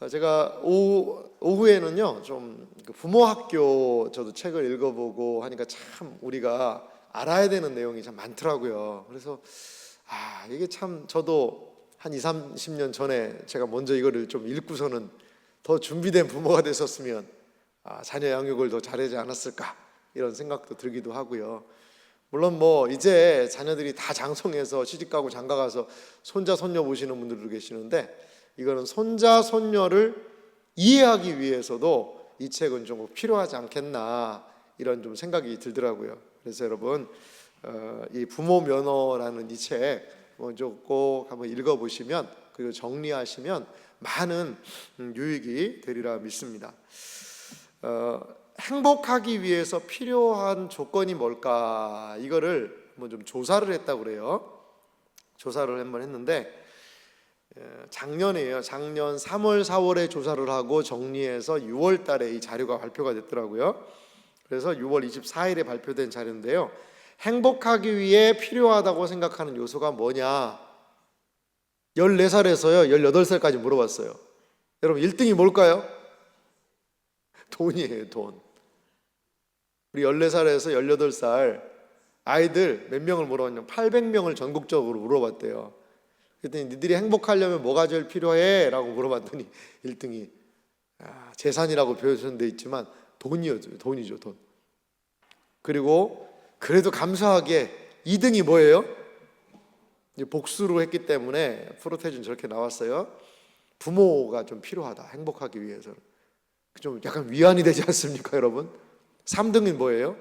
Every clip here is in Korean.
제가 오후에는요 좀 부모 학교 저도 책을 읽어보고 하니까 참 우리가 알아야 되는 내용이 참 많더라고요. 그래서 이게 참 저도 한 20, 30년 전에 제가 먼저 이거를 좀 읽고서는 더 준비된 부모가 됐었으면 자녀 양육을 더 잘하지 않았을까 이런 생각도 들기도 하고요. 물론 뭐 이제 자녀들이 다 장성해서 시집가고 장가가서 손자 손녀 보시는 분들도 계시는데, 이거는 손자 손녀를 이해하기 위해서도 이 책은 좀 필요하지 않겠나 이런 좀 생각이 들더라고요. 그래서 여러분 이 부모 면허라는 이 책 먼저 꼭 한번 읽어보시면, 그리고 정리하시면 많은 유익이 되리라 믿습니다. 행복하기 위해서 필요한 조건이 뭘까, 이거를 한번 좀 조사를 했다고 그래요. 조사를 한번 했는데 작년이에요. 작년 3월 4월에 조사를 하고 정리해서 6월 달에 이 자료가 발표가 됐더라고요. 그래서 6월 24일에 발표된 자료인데요, 행복하기 위해 필요하다고 생각하는 요소가 뭐냐, 14살에서요 18살까지 물어봤어요. 여러분 1등이 뭘까요? 돈이에요. 돈. 우리 14살에서 18살 아이들 몇 명을 물어봤냐면 800명을 전국적으로 물어봤대요. 그랬더니 니들이 행복하려면 뭐가 제일 필요해? 라고 물어봤더니 1등이 재산이라고 표현돼 있지만 돈이죠. 돈. 그리고 그래도 감사하게 2등이 뭐예요? 복수로 했기 때문에 프로테준 저렇게 나왔어요. 부모가 좀 필요하다, 행복하기 위해서는. 좀 약간 위안이 되지 않습니까 여러분? 3등이 뭐예요?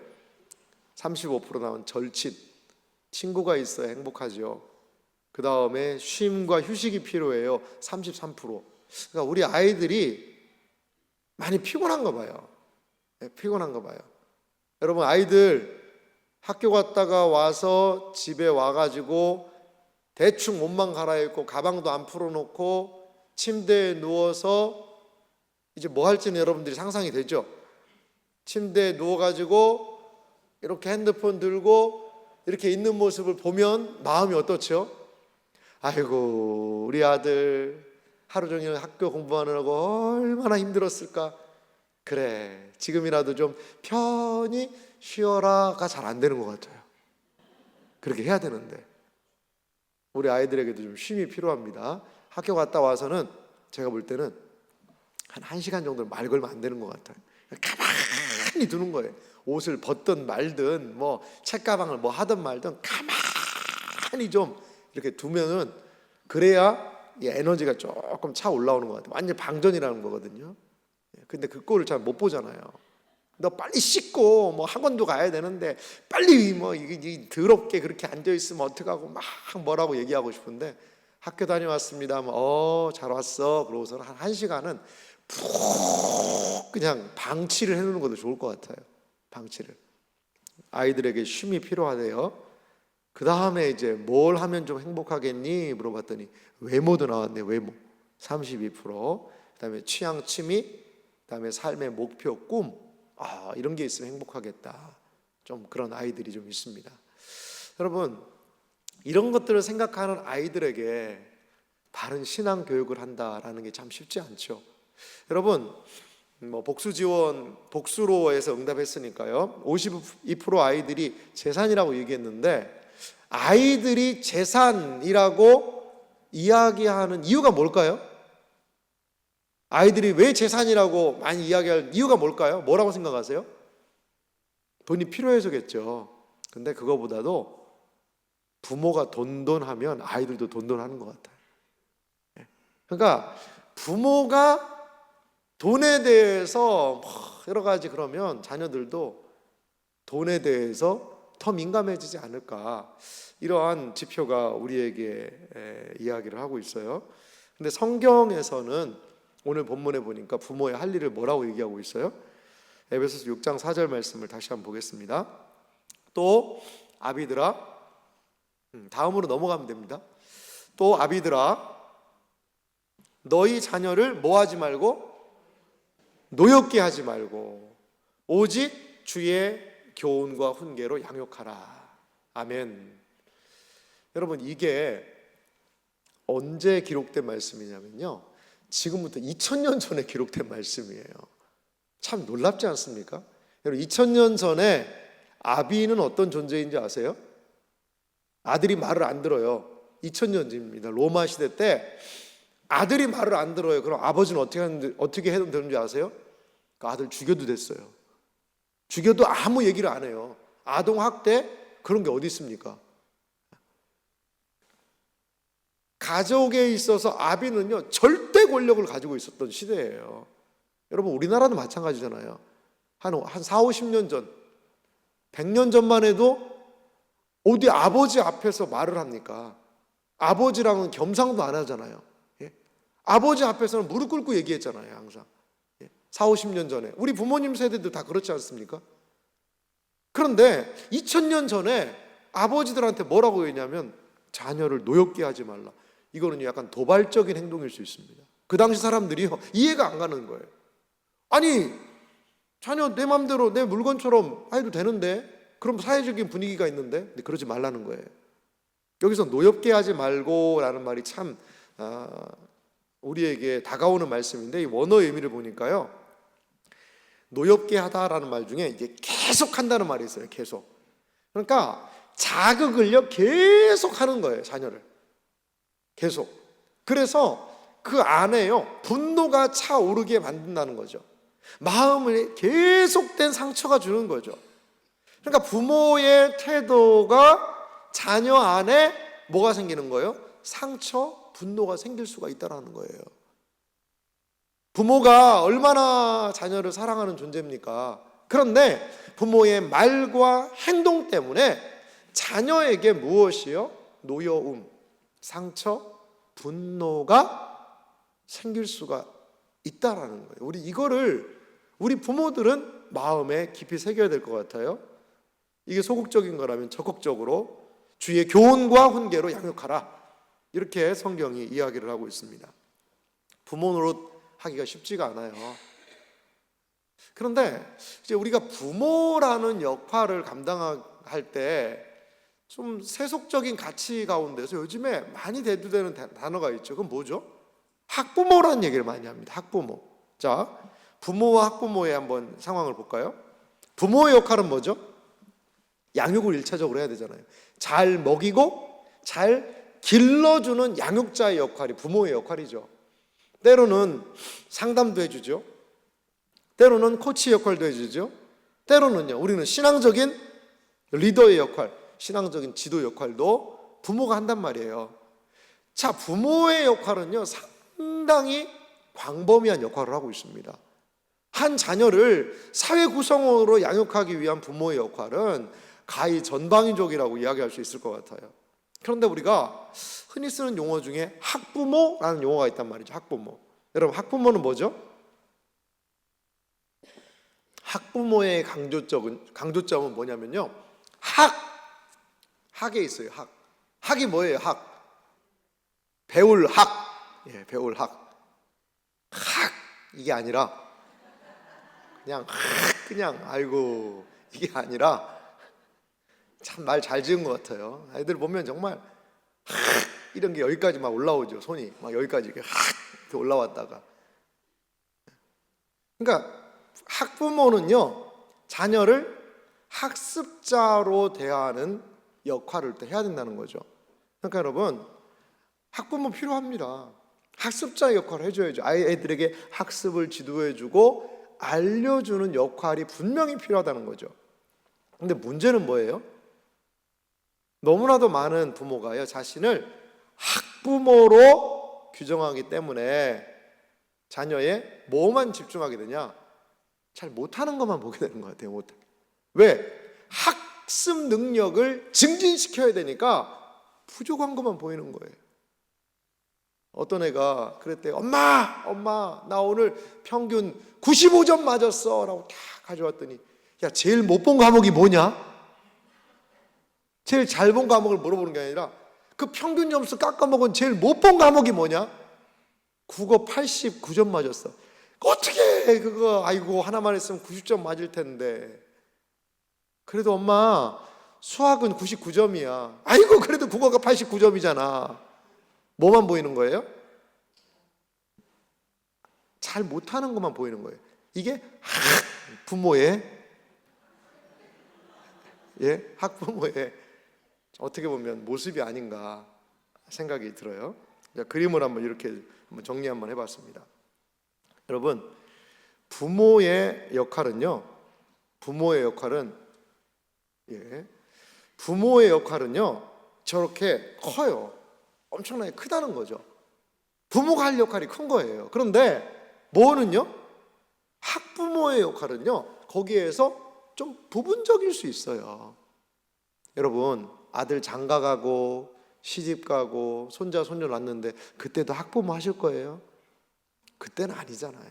35% 나온 절친, 친구가 있어야 행복하죠. 그 다음에 쉼과 휴식이 필요해요. 33%. 그러니까 우리 아이들이 많이 피곤한가 봐요. 피곤한가 봐요. 여러분 아이들 학교 갔다가 와서 집에 와가지고 대충 옷만 갈아입고 가방도 안 풀어놓고 침대에 누워서 이제 뭐 할지는 여러분들이 상상이 되죠? 침대에 누워가지고 이렇게 핸드폰 들고 이렇게 있는 모습을 보면 마음이 어떻죠? 아이고 우리 아들 하루 종일 학교 공부하느라고 얼마나 힘들었을까. 그래 지금이라도 좀 편히 쉬어라가 잘 안 되는 것 같아요. 그렇게 해야 되는데 우리 아이들에게도 좀 쉼이 필요합니다. 학교 갔다 와서는 제가 볼 때는 한 1시간 정도는 말 걸면 안 되는 것 같아요. 가만히 두는 거예요. 옷을 벗든 말든 뭐 책가방을 뭐 하든 말든 가만히 좀 이렇게 두면은, 그래야 이 에너지가 조금 차 올라오는 것 같아요. 완전 방전이라는 거거든요. 근데 그 꼴을 잘 못 보잖아요. 너 빨리 씻고 뭐 학원도 가야 되는데 빨리 뭐 이게 더럽게 그렇게 앉아 있으면 어떡하고 막 뭐라고 얘기하고 싶은데, 학교 다녀왔습니다 하면 잘 왔어 그러고서는 한 1시간은 푹 그냥 방치를 해놓는 것도 좋을 것 같아요. 방치를. 아이들에게 쉼이 필요하대요. 그 다음에 이제 뭘 하면 좀 행복하겠니 물어봤더니 외모도 나왔네. 외모 32%. 그 다음에 취향 취미, 그 다음에 삶의 목표 꿈, 이런 게 있으면 행복하겠다. 좀 그런 아이들이 좀 있습니다. 여러분 이런 것들을 생각하는 아이들에게 바른 신앙 교육을 한다라는 게 참 쉽지 않죠. 여러분 뭐 복수 지원, 복수로에서 응답했으니까요 52% 아이들이 재산이라고 얘기했는데, 아이들이 재산이라고 이야기하는 이유가 뭘까요? 아이들이 왜 재산이라고 많이 이야기할 이유가 뭘까요? 뭐라고 생각하세요? 돈이 필요해서겠죠. 근데 그거보다도 부모가 돈돈하면 아이들도 돈돈하는 것 같아요. 그러니까 부모가 돈에 대해서 여러 가지 그러면 자녀들도 돈에 대해서 더 민감해지지 않을까, 이러한 지표가 우리에게 이야기를 하고 있어요. 근데 성경에서는 오늘 본문에 보니까 부모의 할 일을 뭐라고 얘기하고 있어요? 에베소서 6장 4절 말씀을 다시 한번 보겠습니다. 또 아비들아, 다음으로 넘어가면 됩니다. 또 아비들아 너희 자녀를 뭐 하지 말고? 노엽게 하지 말고 오직 주의 교훈과 훈계로 양육하라. 아멘. 여러분 이게 언제 기록된 말씀이냐면요 지금부터 2000년 전에 기록된 말씀이에요. 참 놀랍지 않습니까? 여러분, 2000년 전에 아비는 어떤 존재인지 아세요? 아들이 말을 안 들어요. 2000년 전입니다. 로마 시대 때 아들이 말을 안 들어요. 그럼 아버지는 어떻게 해도 되는지 아세요? 그 아들 죽여도 됐어요. 죽여도 아무 얘기를 안 해요. 아동학대 그런 게 어디 있습니까? 가족에 있어서 아비는요 절대 권력을 가지고 있었던 시대예요. 여러분, 우리나라도 마찬가지잖아요. 한 4, 50년 전, 100년 전만 해도 어디 아버지 앞에서 말을 합니까? 아버지랑은 겸상도 안 하잖아요. 예? 아버지 앞에서는 무릎 꿇고 얘기했잖아요, 항상. 4, 50년 전에. 우리 부모님 세대도 다 그렇지 않습니까? 그런데 2000년 전에 아버지들한테 뭐라고 했냐면 자녀를 노엽게 하지 말라. 이거는 약간 도발적인 행동일 수 있습니다. 그 당시 사람들이요 이해가 안 가는 거예요. 아니, 자녀 내 맘대로 내 물건처럼 해도 되는데, 그럼 사회적인 분위기가 있는데, 근데 그러지 말라는 거예요. 여기서 노엽게 하지 말고 라는 말이 참 우리에게 다가오는 말씀인데, 이 원어 의미를 보니까요 노엽게 하다라는 말 중에 이게 계속 한다는 말이 있어요. 계속. 그러니까 자극을요 계속 하는 거예요, 자녀를. 계속. 그래서 그 안에요 분노가 차오르게 만든다는 거죠. 마음에 계속된 상처가 주는 거죠. 그러니까 부모의 태도가 자녀 안에 뭐가 생기는 거예요? 상처, 분노가 생길 수가 있다는 거예요. 부모가 얼마나 자녀를 사랑하는 존재입니까? 그런데 부모의 말과 행동 때문에 자녀에게 무엇이요? 노여움, 상처, 분노가 생길 수가 있다라는 거예요. 우리 부모들은 마음에 깊이 새겨야 될 것 같아요. 이게 소극적인 거라면 적극적으로 주의 교훈과 훈계로 양육하라. 이렇게 성경이 이야기를 하고 있습니다. 부모 노릇 하기가 쉽지가 않아요. 그런데 이제 우리가 부모라는 역할을 감당할 때 좀 세속적인 가치 가운데서 요즘에 많이 대두되는 단어가 있죠. 그건 뭐죠? 학부모라는 얘기를 많이 합니다. 학부모. 자, 부모와 학부모의 한번 상황을 볼까요? 부모의 역할은 뭐죠? 양육을 1차적으로 해야 되잖아요. 잘 먹이고 잘 길러주는 양육자의 역할이 부모의 역할이죠. 때로는 상담도 해주죠. 때로는 코치 역할도 해주죠. 때로는요, 우리는 신앙적인 리더의 역할, 신앙적인 지도 역할도 부모가 한단 말이에요. 자, 부모의 역할은요 상당히 광범위한 역할을 하고 있습니다. 한 자녀를 사회 구성원으로 양육하기 위한 부모의 역할은 가히 전방위적이라고 이야기할 수 있을 것 같아요. 그런데 우리가 흔히 쓰는 용어 중에 학부모라는 용어가 있단 말이죠. 학부모. 여러분, 학부모는 뭐죠? 학부모의 강조점은 뭐냐면요, 학에 있어요. 학이 뭐예요? 배울 학. 예, 배울 학. 이게 아니라 그냥 아이고, 이게 아니라 참 말 잘 지은 것 같아요. 아이들 보면 정말 이런 게 여기까지 막 올라오죠. 손이 막 여기까지 이렇게 올라왔다가. 그러니까 학부모는요 자녀를 학습자로 대하는 역할을 또 해야 된다는 거죠. 그러니까 여러분, 학부모 필요합니다. 학습자의 역할을 해줘야죠. 아이들에게 학습을 지도해주고 알려주는 역할이 분명히 필요하다는 거죠. 근데 문제는 뭐예요? 너무나도 많은 부모가요 자신을 학부모로 규정하기 때문에 자녀의 뭐만 집중하게 되냐? 잘 못하는 것만 보게 되는 것 같아요. 왜? 학습 능력을 증진시켜야 되니까 부족한 것만 보이는 거예요. 어떤 애가 그랬대요. 엄마 나 오늘 평균 95점 맞았어 라고 다 가져왔더니, 야, 제일 못 본 과목이 뭐냐? 제일 잘 본 과목을 물어보는 게 아니라 그 평균 점수 깎아먹은 제일 못 본 과목이 뭐냐? 국어 89점 맞았어. 어떻게 그거, 아이고, 하나만 했으면 90점 맞을 텐데. 그래도 엄마 수학은 99점이야. 아이고, 그래도 국어가 89점이잖아. 뭐만 보이는 거예요? 잘 못하는 것만 보이는 거예요. 이게 부모의 학부모의 어떻게 보면 모습이 아닌가 생각이 들어요. 그림을 한번 이렇게 정리 한번 해봤습니다. 여러분, 부모의 역할은요, 부모의 역할은요 저렇게 커요. 엄청나게 크다는 거죠. 부모가 할 역할이 큰 거예요. 그런데 뭐는요? 학부모의 역할은요, 거기에서 좀 부분적일 수 있어요. 여러분, 아들 장가 가고 시집 가고 손자 손녀 낳는데 그때도 학부모 하실 거예요? 그때는 아니잖아요.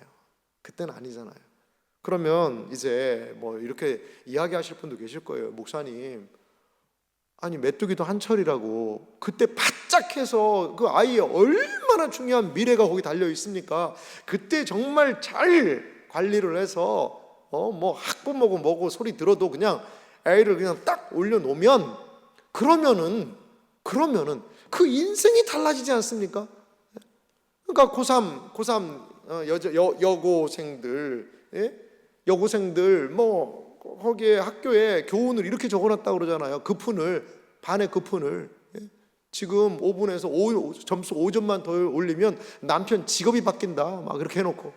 그러면 이제 뭐 이렇게 이야기하실 분도 계실 거예요. 목사님, 아니 메뚜기도 한철이라고 그때 바짝 해서 그 아이의 얼마나 중요한 미래가 거기 달려 있습니까? 그때 정말 잘 관리를 해서 뭐 학부모고 뭐고 소리 들어도 그냥 애를 그냥 딱 올려놓으면 그러면은 그 인생이 달라지지 않습니까? 그러니까 여고생들 뭐 거기에 학교에 교훈을 이렇게 적어놨다고 그러잖아요. 반의 급훈을 지금 5분에서 점수 5점만 더 올리면 남편 직업이 바뀐다 막 그렇게 해놓고,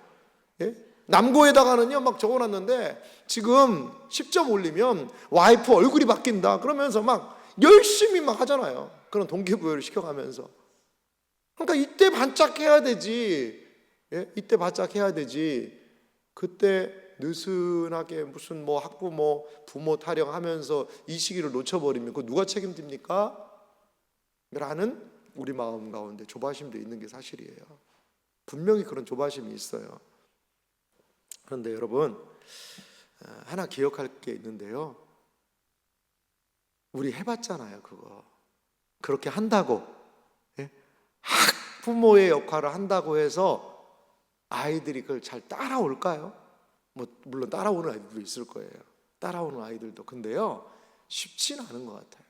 남고에다가는요 막 적어놨는데 지금 10점 올리면 와이프 얼굴이 바뀐다 그러면서 막 열심히 막 하잖아요. 그런 동기부여를 시켜가면서. 그러니까 이때 반짝해야 되지. 이때 반짝해야 되지. 그때 느슨하게 무슨 뭐 학부모 부모 타령하면서 이 시기를 놓쳐버리면 그거 누가 책임집니까? 라는 우리 마음 가운데 조바심도 있는 게 사실이에요. 분명히 그런 조바심이 있어요. 그런데 여러분, 하나 기억할 게 있는데요, 우리 해봤잖아요. 그거 그렇게 한다고, 학부모의 역할을 한다고 해서 아이들이 그걸 잘 따라올까요? 뭐 물론 따라오는 아이들도 있을 거예요. 따라오는 아이들도. 근데요, 쉽지는 않은 것 같아요.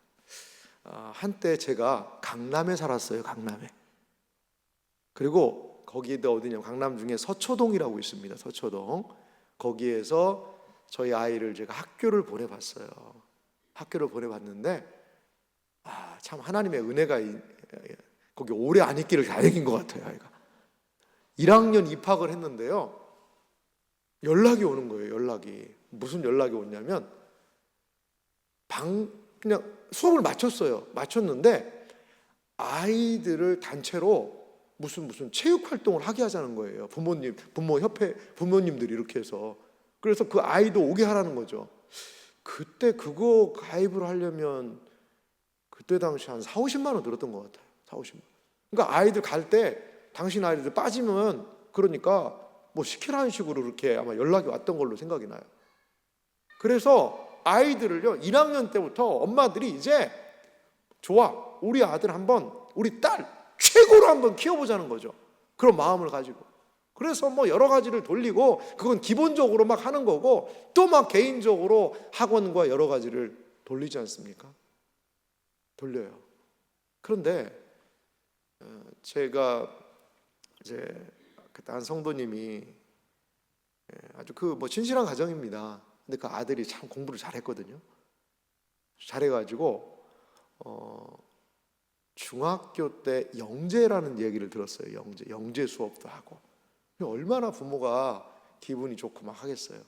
한때 제가 강남에 살았어요. 강남에. 그리고 거기도 어디냐, 강남 중에 서초동이라고 있습니다. 서초동. 거기에서 저희 아이를 제가 학교를 보내봤어요. 학교를 보내봤는데 참 하나님의 은혜가 거기 오래 안 있기를 다행인 것 같아요. 아이가 1학년 입학을 했는데요, 연락이 오는 거예요. 무슨 연락이 오냐면 그냥 수업을 마쳤는데 아이들을 단체로 무슨 체육 활동을 하게 하자는 거예요. 부모님들이 이렇게 해서. 그래서 그 아이도 오게 하라는 거죠. 그때 그거 가입을 하려면 그때 당시 한 4-50만 원 들었던 것 같아요. 4-50만 원. 그러니까 아이들 갈 때 당신 아이들 빠지면 그러니까 뭐 시키라는 식으로 이렇게 아마 연락이 왔던 걸로 생각이 나요. 그래서 아이들을요 1학년 때부터 엄마들이 이제 좋아, 우리 아들 한번, 우리 딸 최고로 한번 키워보자는 거죠. 그런 마음을 가지고. 그래서 뭐 여러 가지를 돌리고, 그건 기본적으로 막 하는 거고, 또 막 개인적으로 학원과 여러 가지를 돌리지 않습니까? 돌려요. 그런데 제가 이제 그때 한 성도님이 아주 뭐 진실한 가정입니다. 근데 그 아들이 참 공부를 잘했거든요. 잘해가지고 중학교 때 영재라는 얘기를 들었어요. 영재 수업도 하고. 얼마나 부모가 기분이 좋고 막 하겠어요.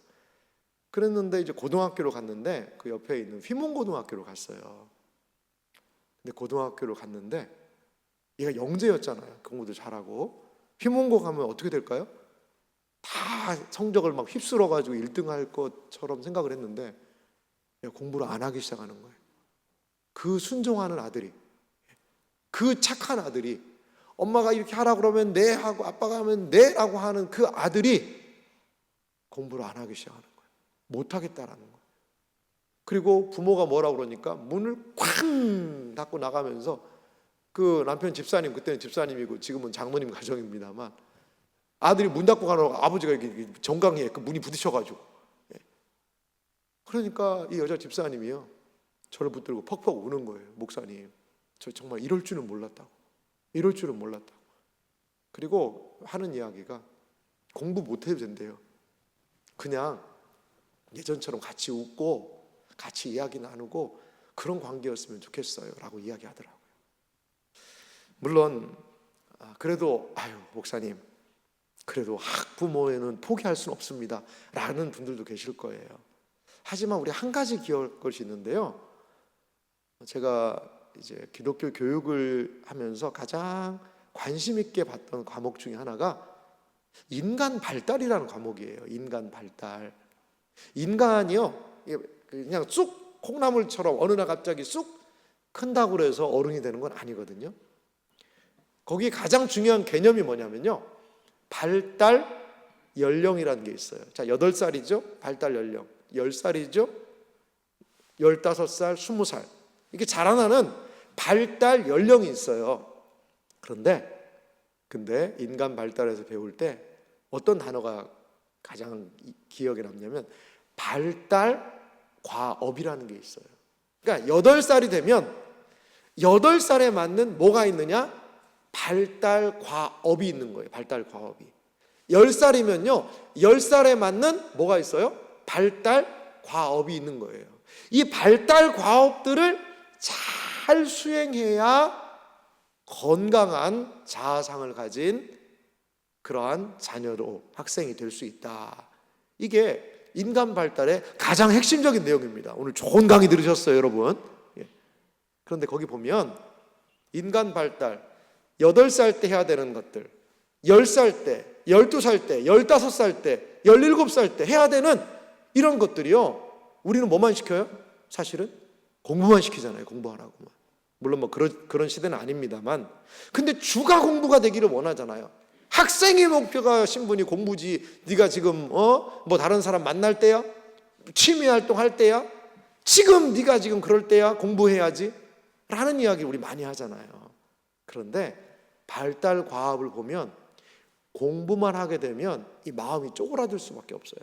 그랬는데 이제 고등학교로 갔는데 그 옆에 있는 휘문고등학교로 갔어요. 근데 고등학교로 갔는데 얘가 영재였잖아요. 공부도 잘하고. 휘문고 가면 어떻게 될까요? 다 성적을 막 휩쓸어가지고 1등 할 것처럼 생각을 했는데 공부를 안 하기 시작하는 거예요. 그 순종하는 아들이, 그 착한 아들이, 엄마가 이렇게 하라고 그러면 네 하고 아빠가 하면 네 라고 하는 그 아들이 공부를 안 하기 시작하는 거예요. 못 하겠다라는 거예요. 그리고 부모가 뭐라고 그러니까 문을 쾅 닫고 나가면서, 그 남편 집사님, 그때는 집사님이고 지금은 장모님 가정입니다만, 아들이 문 닫고 가는 아버지가 이렇게 정강이에 그 문이 부딪혀가지고, 그러니까 이 여자 집사님이요 저를 붙들고 퍽퍽 우는 거예요. 목사님, 저 정말 이럴 줄은 몰랐다고. 그리고 하는 이야기가, 공부 못해도 된대요. 그냥 예전처럼 같이 웃고 같이 이야기 나누고 그런 관계였으면 좋겠어요 라고 이야기하더라고요. 물론 그래도 목사님 그래도 학부모에는 포기할 수는 없습니다 라는 분들도 계실 거예요. 하지만 우리 한 가지 기억할 것이 있는데요, 제가 이제 기독교 교육을 하면서 가장 관심 있게 봤던 과목 중에 하나가 인간 발달이라는 과목이에요. 인간 발달. 인간이요 그냥 쑥 콩나물처럼 어느 날 갑자기 쑥 큰다고 해서 어른이 되는 건 아니거든요. 거기 가장 중요한 개념이 뭐냐면요, 발달 연령이라는 게 있어요. 자, 8살이죠 발달 연령, 10살이죠 15살, 20살, 이렇게 자라나는 발달 연령이 있어요. 근데 인간 발달에서 배울 때 어떤 단어가 가장 기억에 남냐면 발달 과업이라는 게 있어요. 그러니까 8살이 되면 8살에 맞는 뭐가 있느냐? 발달 과업이 있는 거예요. 발달 과업이. 10살이면요 10살에 맞는 뭐가 있어요? 발달 과업이 있는 거예요. 이 발달 과업들을 잘 수행해야 건강한 자아상을 가진 그러한 자녀로 학생이 될 수 있다. 이게 인간 발달의 가장 핵심적인 내용입니다. 오늘 좋은 강의 들으셨어요 여러분. 그런데 거기 보면 인간 발달 8살 때 해야 되는 것들, 10살 때, 12살 때, 15살 때, 17살 때 해야 되는 이런 것들이요, 우리는 뭐만 시켜요? 사실은 공부만 시키잖아요. 공부하라고만. 물론 뭐 그런 시대는 아닙니다만, 근데 주가 공부가 되기를 원하잖아요. 학생의 목표가 신분이 공부지. 네가 지금 뭐 다른 사람 만날 때야, 취미 활동할 때야, 지금 네가 지금 그럴 때야 공부해야지 라는 이야기 우리 많이 하잖아요. 그런데 발달 과업을 보면 공부만 하게 되면 이 마음이 쪼그라들 수밖에 없어요.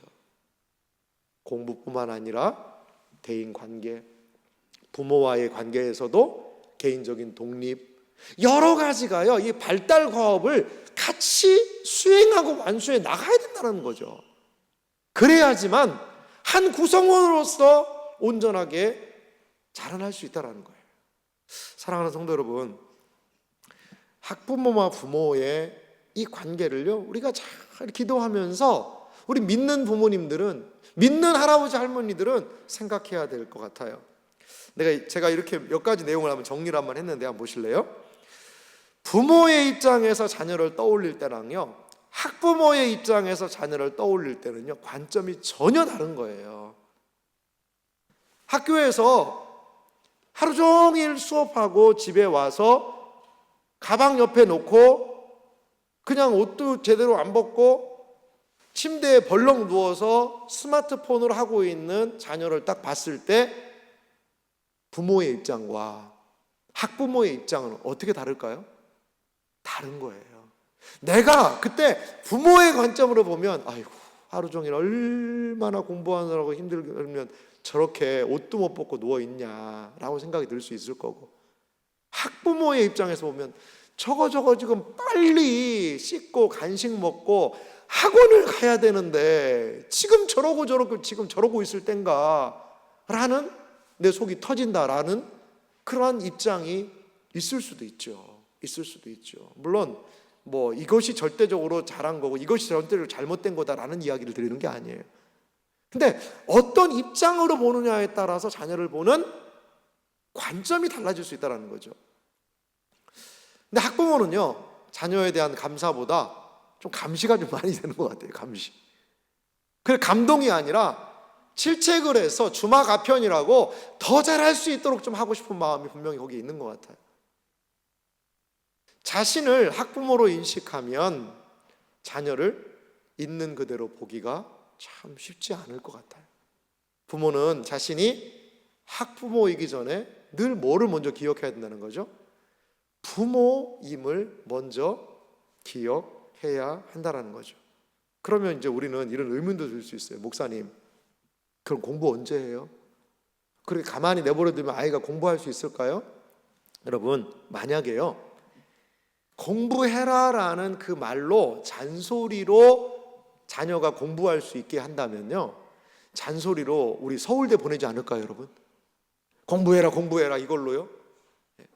공부뿐만 아니라 대인 관계, 부모와의 관계에서도 개인적인 독립, 여러 가지가요, 이 발달 과업을 같이 수행하고 완수해 나가야 된다는 거죠. 그래야지만 한 구성원으로서 온전하게 자라날 수 있다는 거예요. 사랑하는 성도 여러분, 학부모와 부모의 이 관계를요, 우리가 잘 기도하면서 우리 믿는 부모님들은, 믿는 할아버지 할머니들은 생각해야 될 것 같아요. 제가 이렇게 몇 가지 내용을 한번 정리를 한번 했는데 한번 보실래요? 부모의 입장에서 자녀를 떠올릴 때랑요, 학부모의 입장에서 자녀를 떠올릴 때는요, 관점이 전혀 다른 거예요. 학교에서 하루 종일 수업하고 집에 와서 가방 옆에 놓고 그냥 옷도 제대로 안 벗고 침대에 벌렁 누워서 스마트폰을 하고 있는 자녀를 딱 봤을 때 부모의 입장과 학부모의 입장은 어떻게 다를까요? 다른 거예요. 내가 그때 부모의 관점으로 보면 아이고 하루 종일 얼마나 공부하느라고 힘들면 저렇게 옷도 못 벗고 누워있냐라고 생각이 들 수 있을 거고, 학부모의 입장에서 보면 저거 지금 빨리 씻고 간식 먹고 학원을 가야 되는데 지금 저러고 있을 땐가 라는, 내 속이 터진다라는 그러한 입장이 있을 수도 있죠. 물론 뭐 이것이 절대적으로 잘한 거고 이것이 절대적으로 잘못된 거다라는 이야기를 드리는 게 아니에요. 근데 어떤 입장으로 보느냐에 따라서 자녀를 보는 관점이 달라질 수 있다는 거죠. 근데 학부모는요, 자녀에 대한 감사보다 좀 감시가 좀 많이 되는 것 같아요. 감시. 그래, 감동이 아니라 질책을 해서 주마가편이라고 더 잘할 수 있도록 좀 하고 싶은 마음이 분명히 거기에 있는 것 같아요. 자신을 학부모로 인식하면 자녀를 있는 그대로 보기가 참 쉽지 않을 것 같아요. 부모는 자신이 학부모이기 전에 늘 뭐를 먼저 기억해야 된다는 거죠? 부모임을 먼저 기억해야 한다는 거죠. 그러면 이제 우리는 이런 의문도 들 수 있어요. 목사님, 그럼 공부 언제 해요? 그렇게 가만히 내버려두면 아이가 공부할 수 있을까요? 여러분, 만약에요, 공부해라라는 그 말로 잔소리로 자녀가 공부할 수 있게 한다면요, 잔소리로 우리 서울대 보내지 않을까요, 여러분? 공부해라 공부해라 이걸로요?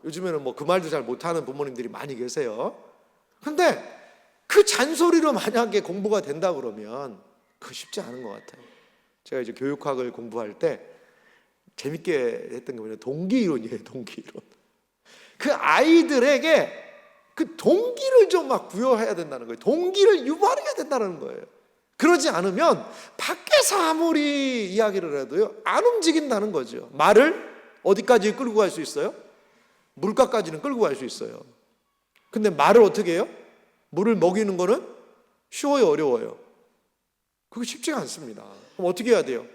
요즘에는 뭐 그 말도 잘 못하는 부모님들이 많이 계세요. 근데 그 잔소리로 만약에 공부가 된다 그러면 그거 쉽지 않은 것 같아요. 제가 이제 교육학을 공부할 때 재밌게 했던 게 뭐냐면 동기이론이에요. 동기이론. 그 아이들에게 그 동기를 좀 막 부여해야 된다는 거예요. 동기를 유발해야 된다는 거예요. 그러지 않으면 밖에서 아무리 이야기를 해도요, 안 움직인다는 거죠. 말을 어디까지 끌고 갈 수 있어요? 물가까지는 끌고 갈 수 있어요. 근데 말을 어떻게 해요? 물을 먹이는 거는 쉬워요, 어려워요? 그거 쉽지가 않습니다. 그럼 어떻게 해야 돼요?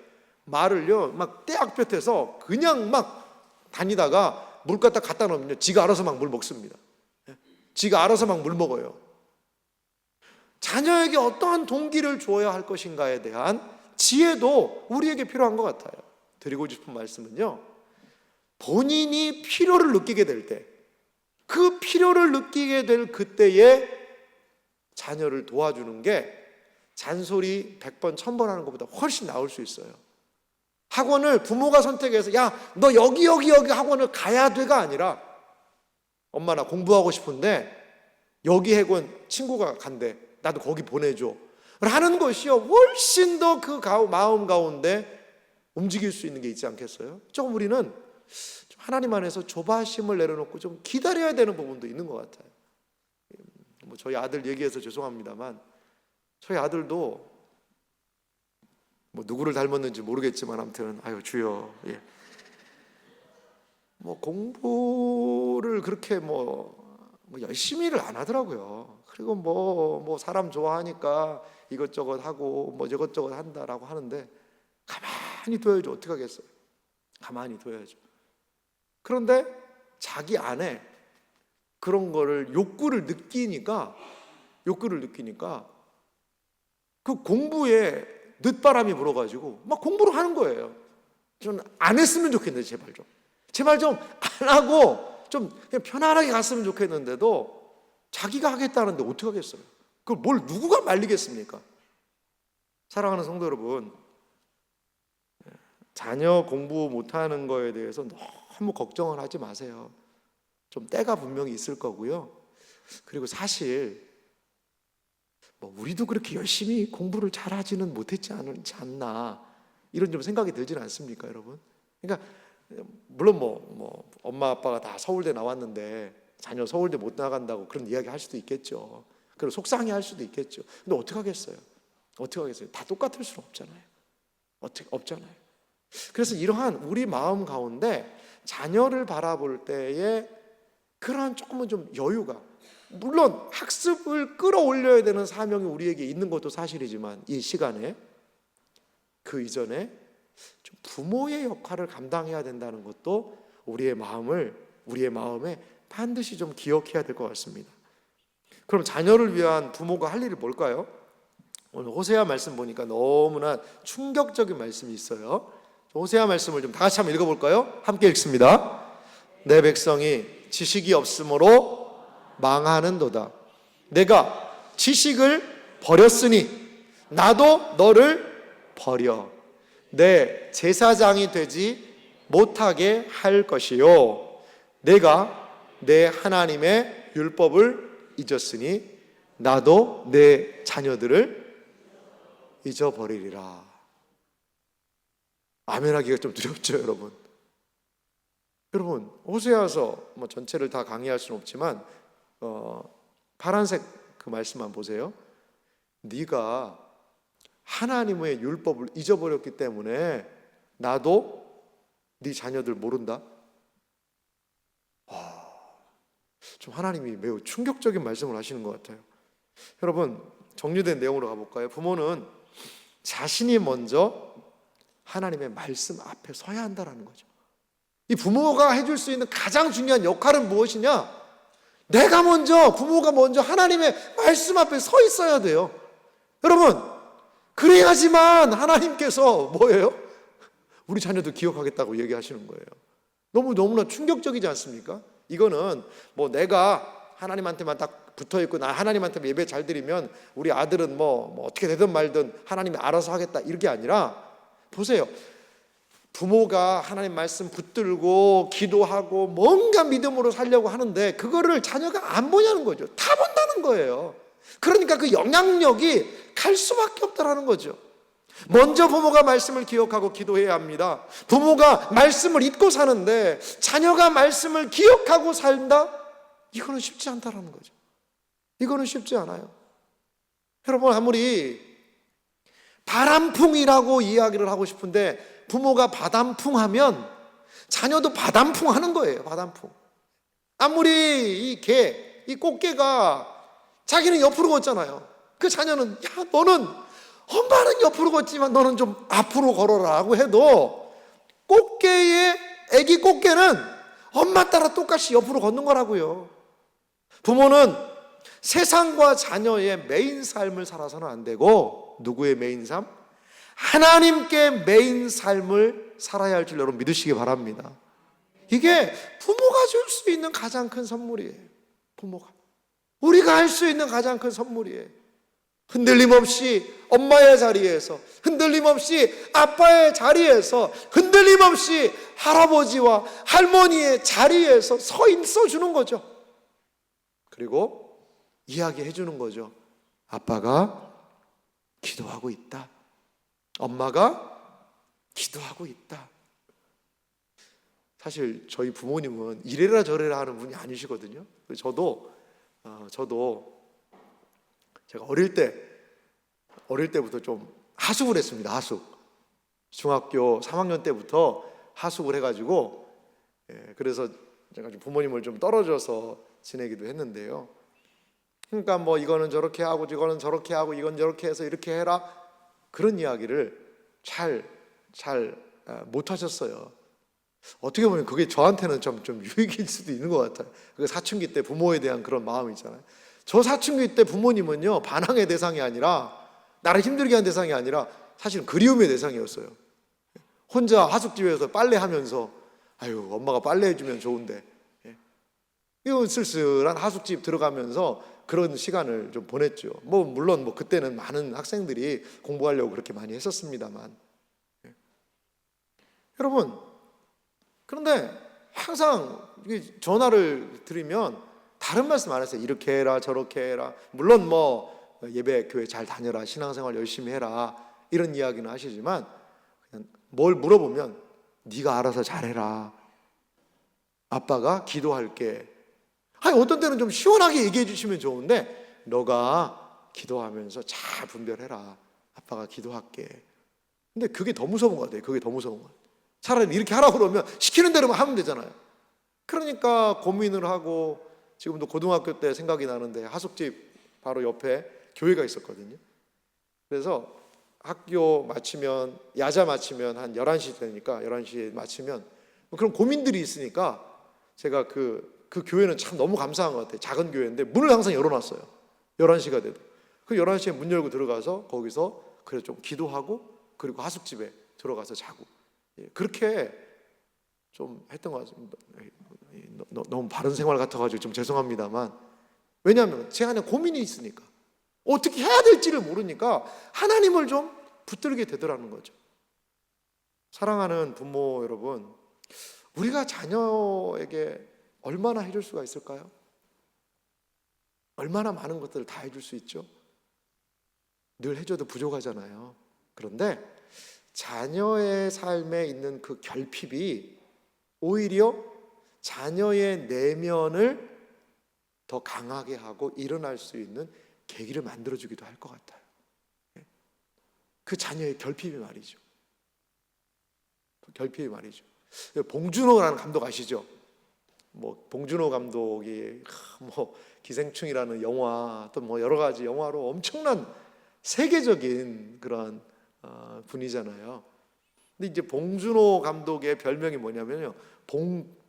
말을요, 막 떼약볕에서 그냥 막 다니다가 물 갖다 놓으면요, 지가 알아서 막 물 먹습니다. 지가 알아서 막 물 먹어요. 자녀에게 어떠한 동기를 주어야 할 것인가에 대한 지혜도 우리에게 필요한 것 같아요. 드리고 싶은 말씀은요, 본인이 필요를 느끼게 될 때, 그 필요를 느끼게 될 그때에 자녀를 도와주는 게 잔소리 100번, 1000번 하는 것보다 훨씬 나을 수 있어요. 학원을 부모가 선택해서 야, 너 여기 학원을 가야 돼가 아니라, 엄마 나 공부하고 싶은데 여기 학원 친구가 간대, 나도 거기 보내줘 하는 것이요, 훨씬 더 그 마음 가운데 움직일 수 있는 게 있지 않겠어요? 조금 우리는 좀 하나님 안에서 조바심을 내려놓고 좀 기다려야 되는 부분도 있는 것 같아요. 뭐 저희 아들 얘기해서 죄송합니다만, 저희 아들도 뭐 누구를 닮았는지 모르겠지만 아무튼 아유 주여, 예. 뭐 공부를 그렇게 뭐 열심히를 안 하더라고요. 그리고 뭐 사람 좋아하니까 이것저것 하고 뭐 이것저것 한다라고 하는데, 가만히 둬야죠. 어떻게 하겠어요? 가만히 둬야죠. 그런데 자기 안에 그런 거를 욕구를 느끼니까 그 공부에 늦바람이 불어가지고 막 공부를 하는 거예요. 좀 안 했으면 좋겠는데 제발 좀 안 하고 좀 그냥 편안하게 갔으면 좋겠는데도 자기가 하겠다는데 어떻게 하겠어요? 그걸 뭘 누구가 말리겠습니까? 사랑하는 성도 여러분, 자녀 공부 못하는 거에 대해서 너무 걱정을 하지 마세요. 좀 때가 분명히 있을 거고요. 그리고 사실 뭐 우리도 그렇게 열심히 공부를 잘하지는 못했지 않나, 이런 좀 생각이 들지는 않습니까, 여러분? 그러니까 물론 뭐 엄마 아빠가 다 서울대 나왔는데 자녀 서울대 못 나간다고 그런 이야기 할 수도 있겠죠. 그리고 속상해 할 수도 있겠죠. 근데 어떻게 하겠어요? 다 똑같을 수는 없잖아요. 없잖아요. 그래서 이러한 우리 마음 가운데 자녀를 바라볼 때에 그러한 조금은 좀 여유가, 물론 학습을 끌어올려야 되는 사명이 우리에게 있는 것도 사실이지만, 이 시간에 그 이전에 좀 부모의 역할을 감당해야 된다는 것도 우리의 마음에 반드시 좀 기억해야 될 것 같습니다. 그럼 자녀를 위한 부모가 할 일이 뭘까요? 오늘 호세아 말씀 보니까 너무나 충격적인 말씀이 있어요. 호세아 말씀을 좀 다 같이 한번 읽어볼까요? 함께 읽습니다. 내 백성이 지식이 없으므로 망하는도다. 내가 지식을 버렸으니 나도 너를 버려 내 제사장이 되지 못하게 할 것이요, 내가 내 하나님의 율법을 잊었으니 나도 내 자녀들을 잊어버리리라. 아멘하기가 좀 두렵죠, 여러분. 여러분, 호세아서 뭐 전체를 다 강의할 수는 없지만 파란색 그 말씀만 보세요. 네가 하나님의 율법을 잊어버렸기 때문에 나도 네 자녀들 모른다. 좀 하나님이 매우 충격적인 말씀을 하시는 것 같아요. 여러분, 정리된 내용으로 가볼까요? 부모는 자신이 먼저 하나님의 말씀 앞에 서야 한다는 거죠. 이 부모가 해줄 수 있는 가장 중요한 역할은 무엇이냐? 부모가 먼저 하나님의 말씀 앞에 서 있어야 돼요. 여러분, 그래야지만 하나님께서 뭐예요? 우리 자녀도 기억하겠다고 얘기하시는 거예요. 너무나 충격적이지 않습니까? 이거는 뭐 내가 하나님한테만 딱 붙어 있고 나 하나님한테 예배 잘 드리면 우리 아들은 뭐 어떻게 되든 말든 하나님이 알아서 하겠다, 이게 아니라, 보세요. 부모가 하나님 말씀 붙들고 기도하고 뭔가 믿음으로 살려고 하는데 그거를 자녀가 안 보냐는 거죠. 다 본다는 거예요. 그러니까 그 영향력이 갈 수밖에 없다라는 거죠. 먼저 부모가 말씀을 기억하고 기도해야 합니다. 부모가 말씀을 잊고 사는데 자녀가 말씀을 기억하고 산다? 이거는 쉽지 않다라는 거죠. 이거는 쉽지 않아요. 여러분, 아무리 바람풍이라고 이야기를 하고 싶은데 부모가 바람풍하면 자녀도 바람풍하는 거예요. 바람풍. 아무리 이 꽃게가 자기는 옆으로 걷잖아요. 그 자녀는, 야, 너는 엄마는 옆으로 걷지만 너는 좀 앞으로 걸어라고 해도 애기 꽃게는 엄마 따라 똑같이 옆으로 걷는 거라고요. 부모는 세상과 자녀의 메인 삶을 살아서는 안 되고, 누구의 메인 삶? 하나님께 메인 삶을 살아야 할 줄 여러분 믿으시기 바랍니다. 이게 부모가 줄 수 있는 가장 큰 선물이에요. 부모가 우리가 할 수 있는 가장 큰 선물이에요. 흔들림 없이 엄마의 자리에서, 흔들림 없이 아빠의 자리에서, 흔들림 없이 할아버지와 할머니의 자리에서 서 있어주는 거죠. 그리고 이야기해 주는 거죠. 아빠가 기도하고 있다. 엄마가 기도하고 있다. 사실 저희 부모님은 이래라 저래라 하는 분이 아니시거든요. 저도 제가 어릴 때부터 좀 하숙을 했습니다. 하숙. 중학교 3학년 때부터 하숙을 해가지고, 그래서 제가 부모님을 좀 떨어져서 지내기도 했는데요. 그러니까 뭐 이거는 저렇게 하고 이거는 저렇게 하고 이건 저렇게 해서 이렇게 해라, 그런 이야기를 잘 못하셨어요. 어떻게 보면 그게 저한테는 좀 유익일 수도 있는 것 같아요. 그 사춘기 때 부모에 대한 그런 마음이 있잖아요. 저 사춘기 때 부모님은요, 반항의 대상이 아니라, 나를 힘들게 한 대상이 아니라 사실은 그리움의 대상이었어요. 혼자 하숙집에서 빨래하면서, 아유, 엄마가 빨래해주면 좋은데, 이거 쓸쓸한 하숙집 들어가면서 그런 시간을 좀 보냈죠. 물론 그때는 많은 학생들이 공부하려고 그렇게 많이 했었습니다만. 여러분, 그런데 항상 전화를 드리면 다른 말씀 안 했어요. 이렇게 해라 저렇게 해라. 물론 예배 교회 잘 다녀라, 신앙생활 열심히 해라, 이런 이야기는 하시지만, 그냥 뭘 물어보면 네가 알아서 잘해라, 아빠가 기도할게. 아니, 어떤 때는 좀 시원하게 얘기해 주시면 좋은데, 너가 기도하면서 잘 분별해라, 아빠가 기도할게. 근데 그게 더 무서운 것 같아요. 그게 더 무서운 것 같아요. 차라리 이렇게 하라고 그러면 시키는 대로만 하면 되잖아요. 그러니까 고민을 하고, 지금도 고등학교 때 생각이 나는데 하숙집 바로 옆에 교회가 있었거든요. 그래서 학교 마치면, 야자 마치면 한 11시 되니까 11시에 마치면 그런 고민들이 있으니까 제가 그 교회는 참 너무 감사한 것 같아요. 작은 교회인데 문을 항상 열어놨어요. 11시가 돼도. 그 11시에 문 열고 들어가서 거기서 그래 좀 기도하고, 그리고 하숙집에 들어가서 자고, 그렇게 좀 했던 것 같습니다. 너무 바른 생활 같아가지고 좀 죄송합니다만, 왜냐하면 제 안에 고민이 있으니까, 어떻게 해야 될지를 모르니까 하나님을 좀 붙들게 되더라는 거죠. 사랑하는 부모 여러분, 우리가 자녀에게 얼마나 해줄 수가 있을까요? 얼마나 많은 것들을 다 해줄 수 있죠? 늘 해줘도 부족하잖아요. 그런데 자녀의 삶에 있는 그 결핍이 오히려 자녀의 내면을 더 강하게 하고 일어날 수 있는 계기를 만들어주기도 할 것 같아요. 그 자녀의 결핍이 말이죠. 결핍이 말이죠. 봉준호라는 감독 아시죠? 봉준호 감독이 기생충이라는 영화, 또 여러 가지 영화로 엄청난 세계적인 그런 분이잖아요. 근데 이제 봉준호 감독의 별명이 뭐냐면요,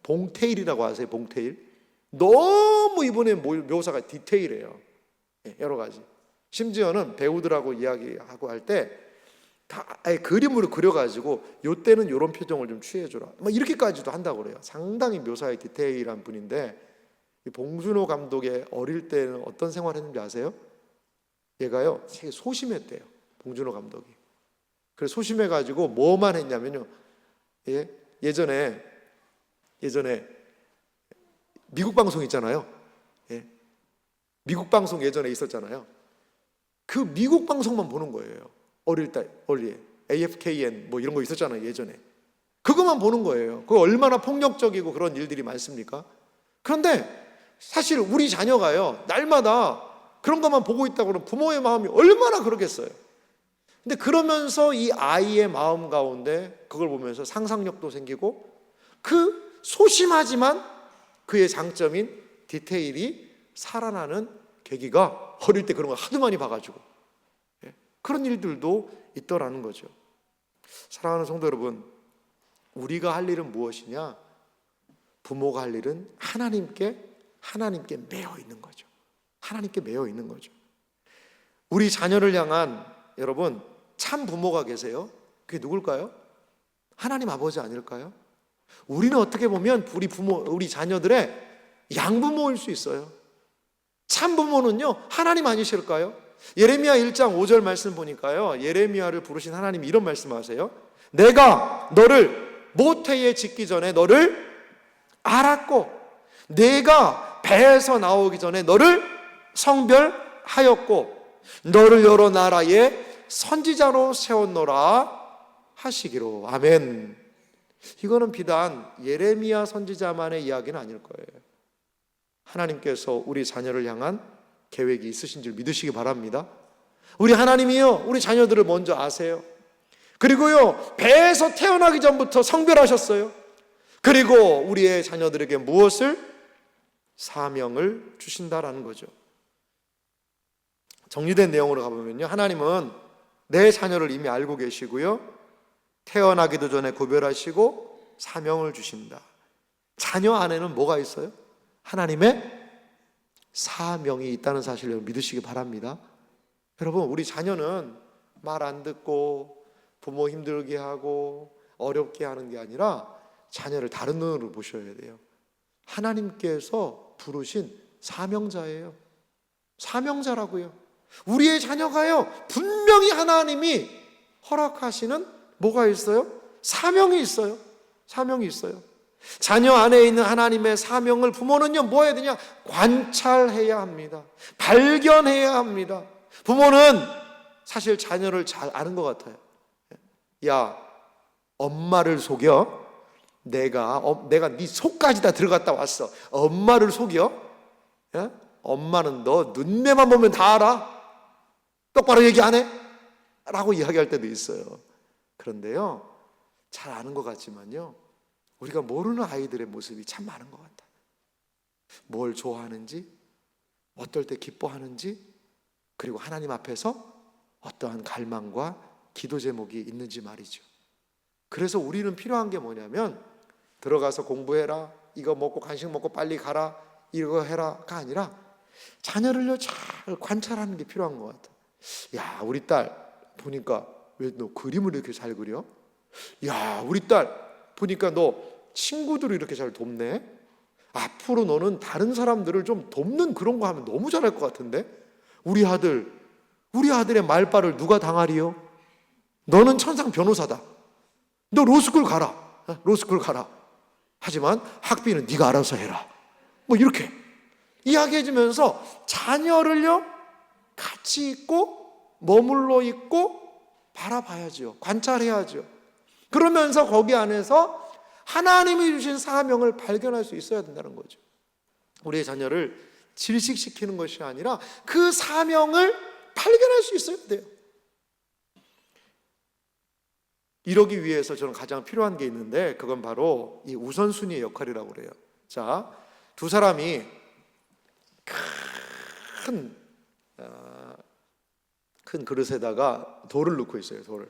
봉테일이라고 아세요? 봉테일. 너무 이번에 묘사가 디테일해요. 여러 가지. 심지어는 배우들하고 이야기하고 할 때 다 그림으로 그려가지고 요때는 이런 표정을 좀 취해줘라, 이렇게까지도 한다고 그래요. 상당히 묘사에 디테일한 분인데, 이 봉준호 감독의 어릴 때는 어떤 생활했는지 아세요? 얘가요 되게 소심했대요. 봉준호 감독이. 그래서 소심해가지고 뭐만 했냐면요, 예전에 미국 방송 있잖아요. 미국 방송 예전에 있었잖아요. 그 미국 방송만 보는 거예요. 어릴 때 AFKN 뭐 이런 거 있었잖아요 예전에. 그것만 보는 거예요. 그 얼마나 폭력적이고 그런 일들이 많습니까? 그런데 사실 우리 자녀가요 날마다 그런 것만 보고 있다고 그러면 부모의 마음이 얼마나 그러겠어요. 근데 그러면서 이 아이의 마음 가운데 그걸 보면서 상상력도 생기고, 그 소심하지만 그의 장점인 디테일이 살아나는 계기가 어릴 때 그런 걸 하도 많이 봐가지고 그런 일들도 있더라는 거죠. 사랑하는 성도 여러분, 우리가 할 일은 무엇이냐? 부모가 할 일은 하나님께 매여 있는 거죠. 하나님께 매여 있는 거죠. 우리 자녀를 향한, 여러분, 참 부모가 계세요. 그게 누굴까요? 하나님 아버지 아닐까요? 우리는 어떻게 보면 우리 자녀들의 양부모일 수 있어요. 참 부모는요 하나님 아니실까요? 예레미야 1장 5절 말씀 보니까요, 예레미야를 부르신 하나님이 이런 말씀하세요. 내가 너를 모태에 짓기 전에 너를 알았고, 내가 배에서 나오기 전에 너를 성별하였고, 너를 여러 나라의 선지자로 세웠노라 하시기로. 아멘. 이거는 비단 예레미야 선지자만의 이야기는 아닐 거예요. 하나님께서 우리 자녀를 향한 계획이 있으신 줄 믿으시기 바랍니다. 우리 하나님이요 우리 자녀들을 먼저 아세요. 그리고요 배에서 태어나기 전부터 성별하셨어요. 그리고 우리의 자녀들에게 무엇을? 사명을 주신다라는 거죠. 정리된 내용으로 가보면요, 하나님은 내 자녀를 이미 알고 계시고요, 태어나기도 전에 구별하시고 사명을 주신다. 자녀 안에는 뭐가 있어요? 하나님의 사명이 있다는 사실을 믿으시기 바랍니다. 여러분, 우리 자녀는 말 안 듣고 부모 힘들게 하고 어렵게 하는 게 아니라 자녀를 다른 눈으로 보셔야 돼요. 하나님께서 부르신 사명자예요. 사명자라고요. 우리의 자녀가요 분명히 하나님이 허락하시는 뭐가 있어요? 사명이 있어요. 사명이 있어요. 자녀 안에 있는 하나님의 사명을 부모는요 뭐 해야 되냐? 관찰해야 합니다. 발견해야 합니다. 부모는 사실 자녀를 잘 아는 것 같아요. 야, 엄마를 속여? 내가 네 속까지 다 들어갔다 왔어. 엄마를 속여? 야? 엄마는 너 눈매만 보면 다 알아? 똑바로 얘기 안 해? 라고 이야기할 때도 있어요. 그런데요 잘 아는 것 같지만요 우리가 모르는 아이들의 모습이 참 많은 것 같아요. 뭘 좋아하는지, 어떨 때 기뻐하는지, 그리고 하나님 앞에서 어떠한 갈망과 기도 제목이 있는지 말이죠. 그래서 우리는 필요한 게 뭐냐면 들어가서 공부해라, 이거 먹고 간식 먹고 빨리 가라, 이거 해라가 아니라 자녀를요 잘 관찰하는 게 필요한 것 같아요. 야, 우리 딸 보니까 왜 너 그림을 이렇게 잘 그려? 야, 우리 딸 보니까 너 친구들을 이렇게 잘 돕네. 앞으로 너는 다른 사람들을 좀 돕는 그런 거 하면 너무 잘할 것 같은데? 우리 아들의 말발을 누가 당하리요? 너는 천상 변호사다. 너 로스쿨 가라. 로스쿨 가라. 하지만 학비는 네가 알아서 해라. 뭐 이렇게 이야기해 주면서 자녀를요 같이 있고 머물러 있고 바라봐야죠. 관찰해야죠. 그러면서 거기 안에서 하나님이 주신 사명을 발견할 수 있어야 된다는 거죠. 우리의 자녀를 질식시키는 것이 아니라 그 사명을 발견할 수 있어야 돼요. 이러기 위해서 저는 가장 필요한 게 있는데 그건 바로 이 우선순위의 역할이라고 그래요. 자, 두 사람이 큰 그릇에다가 돌을 넣고 있어요. 돌을.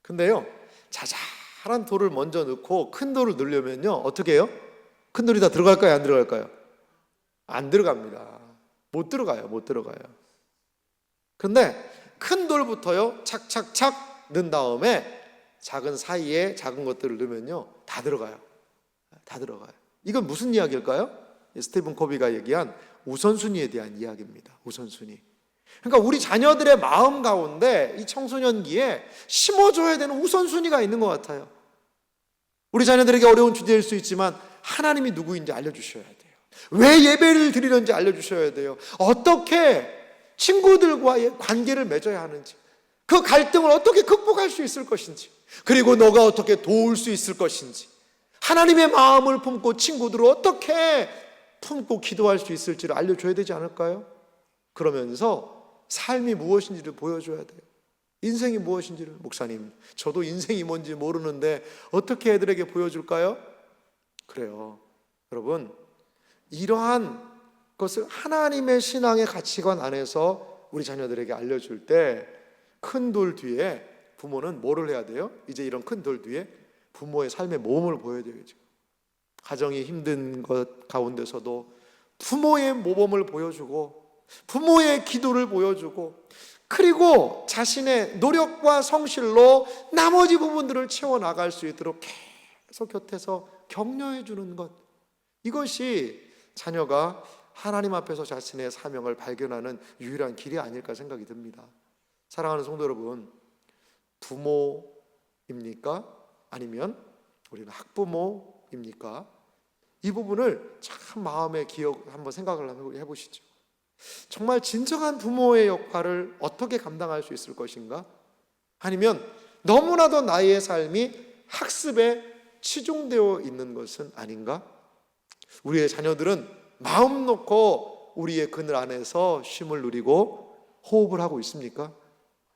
근데요 자잘한 돌을 먼저 넣고 큰 돌을 넣으려면요 어떻게 해요? 큰 돌이 다 들어갈까요? 안 들어갈까요? 안 들어갑니다. 못 들어가요. 근데 큰 돌부터요 착착착 넣은 다음에 작은 사이에 작은 것들을 넣으면요 다 들어가요. 이건 무슨 이야기일까요? 스티븐 코비가 얘기한 우선순위에 대한 이야기입니다. 우선순위. 그러니까 우리 자녀들의 마음 가운데 이 청소년기에 심어줘야 되는 우선순위가 있는 것 같아요. 우리 자녀들에게 어려운 주제일 수 있지만 하나님이 누구인지 알려주셔야 돼요. 왜 예배를 드리는지 알려주셔야 돼요. 어떻게 친구들과의 관계를 맺어야 하는지, 그 갈등을 어떻게 극복할 수 있을 것인지, 그리고 너가 어떻게 도울 수 있을 것인지, 하나님의 마음을 품고 친구들을 어떻게 품고 기도할 수 있을지를 알려줘야 되지 않을까요? 그러면서 삶이 무엇인지를 보여줘야 돼요. 인생이 무엇인지를. 목사님, 저도 인생이 뭔지 모르는데 어떻게 애들에게 보여줄까요? 그래요. 여러분, 이러한 것을 하나님의 신앙의 가치관 안에서 우리 자녀들에게 알려줄 때 큰 돌 뒤에 부모는 뭐를 해야 돼요? 이제 이런 큰 돌 뒤에 부모의 삶의 모범을 보여야 되겠죠. 가정이 힘든 것 가운데서도 부모의 모범을 보여주고 부모의 기도를 보여주고, 그리고 자신의 노력과 성실로 나머지 부분들을 채워나갈 수 있도록 계속 곁에서 격려해 주는 것, 이것이 자녀가 하나님 앞에서 자신의 사명을 발견하는 유일한 길이 아닐까 생각이 듭니다. 사랑하는 성도 여러분, 부모입니까? 아니면 우리는 학부모입니까? 이 부분을 참 마음에 한번 생각을 해보시죠. 정말 진정한 부모의 역할을 어떻게 감당할 수 있을 것인가? 아니면 너무나도 나의 삶이 학습에 치중되어 있는 것은 아닌가? 우리의 자녀들은 마음 놓고 우리의 그늘 안에서 쉼을 누리고 호흡을 하고 있습니까?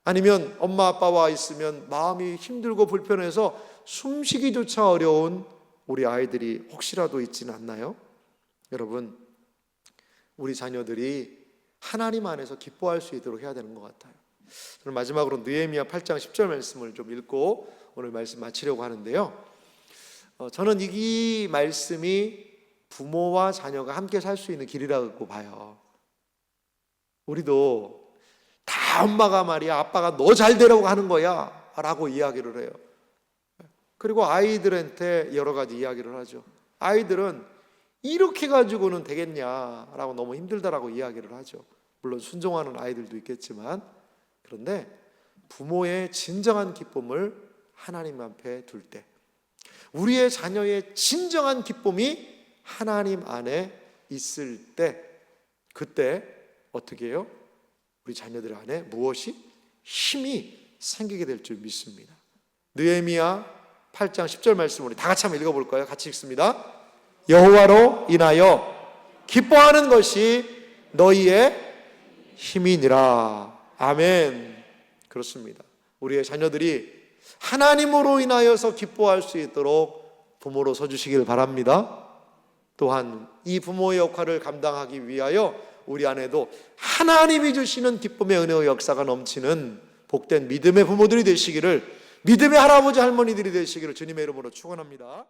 아니면 엄마 아빠와 있으면 마음이 힘들고 불편해서 숨쉬기조차 어려운 우리 아이들이 혹시라도 있지는 않나요? 여러분, 우리 자녀들이 하나님 안에서 기뻐할 수 있도록 해야 되는 것 같아요. 오늘 마지막으로 느헤미야 8장 10절 말씀을 좀 읽고 오늘 말씀 마치려고 하는데요. 저는 이 말씀이 부모와 자녀가 함께 살 수 있는 길이라고 봐요. 우리도 다 엄마가 말이야, 아빠가 너 잘 되라고 하는 거야 라고 이야기를 해요. 그리고 아이들한테 여러 가지 이야기를 하죠. 아이들은 이렇게 가지고는 되겠냐라고 너무 힘들다라고 이야기를 하죠. 물론 순종하는 아이들도 있겠지만, 그런데 부모의 진정한 기쁨을 하나님 앞에 둘 때, 우리의 자녀의 진정한 기쁨이 하나님 안에 있을 때, 그때 어떻게 해요? 우리 자녀들 안에 무엇이? 힘이 생기게 될 줄 믿습니다. 느헤미야 8장 10절 말씀 우리 다 같이 한번 읽어볼까요? 같이 읽습니다. 여호와로 인하여 기뻐하는 것이 너희의 힘이니라. 아멘. 그렇습니다. 우리의 자녀들이 하나님으로 인하여서 기뻐할 수 있도록 부모로 서주시길 바랍니다. 또한 이 부모의 역할을 감당하기 위하여 우리 안에도 하나님이 주시는 기쁨의 은혜의 역사가 넘치는 복된 믿음의 부모들이 되시기를, 믿음의 할아버지 할머니들이 되시기를 주님의 이름으로 축원합니다.